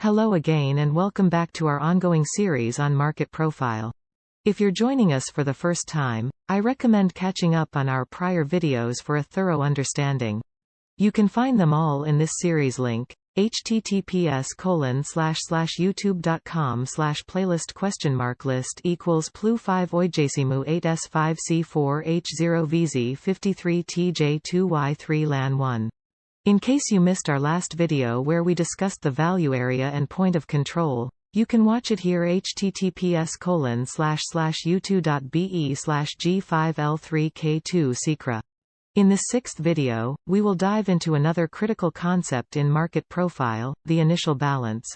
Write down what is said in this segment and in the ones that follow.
Hello again and welcome back to our ongoing series on market profile. If you're joining us for the first time, I recommend catching up on our prior videos for a thorough understanding. You can find them all in this series link, https://youtube.com/playlist?list +plu5 oijasimu 8s5c4h0vz53tj2y3 lan1. In case you missed our last video where we discussed the value area and point of control, you can watch it here https://u2.be/g5l3k2 secra. In this sixth video, we will dive into another critical concept in market profile, the initial balance.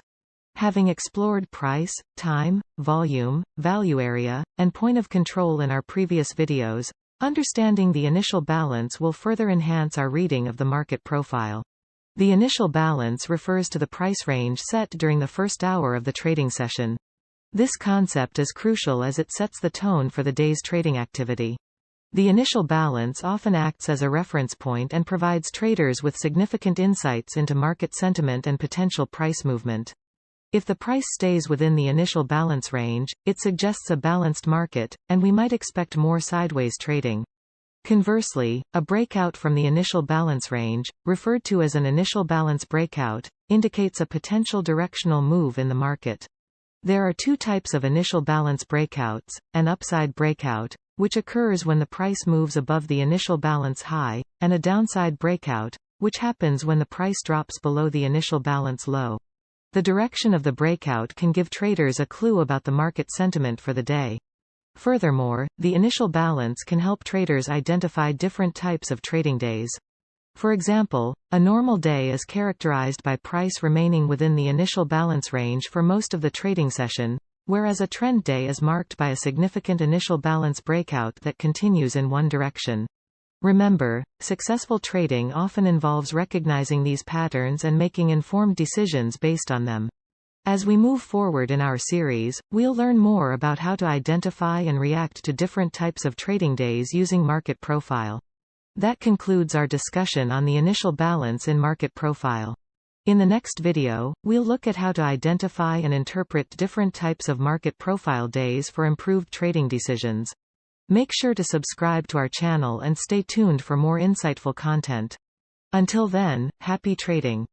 Having explored price, time, volume, value area, and point of control in our previous videos, understanding the initial balance will further enhance our reading of the market profile. The initial balance refers to the price range set during the first hour of the trading session. This concept is crucial as it sets the tone for the day's trading activity. The initial balance often acts as a reference point and provides traders with significant insights into market sentiment and potential price movement. If the price stays within the initial balance range, it suggests a balanced market, and we might expect more sideways trading. Conversely, a breakout from the initial balance range, referred to as an initial balance breakout, indicates a potential directional move in the market. There are two types of initial balance breakouts: an upside breakout, which occurs when the price moves above the initial balance high, and a downside breakout, which happens when the price drops below the initial balance low. The direction of the breakout can give traders a clue about the market sentiment for the day. Furthermore, the initial balance can help traders identify different types of trading days. For example, a normal day is characterized by price remaining within the initial balance range for most of the trading session, whereas a trend day is marked by a significant initial balance breakout that continues in one direction. Remember, successful trading often involves recognizing these patterns and making informed decisions based on them. As we move forward in our series, we'll learn more about how to identify and react to different types of trading days using market profile. That concludes our discussion on the initial balance in market profile. In the next video, we'll look at how to identify and interpret different types of market profile days for improved trading decisions. Make sure to subscribe to our channel and stay tuned for more insightful content. Until then, happy trading.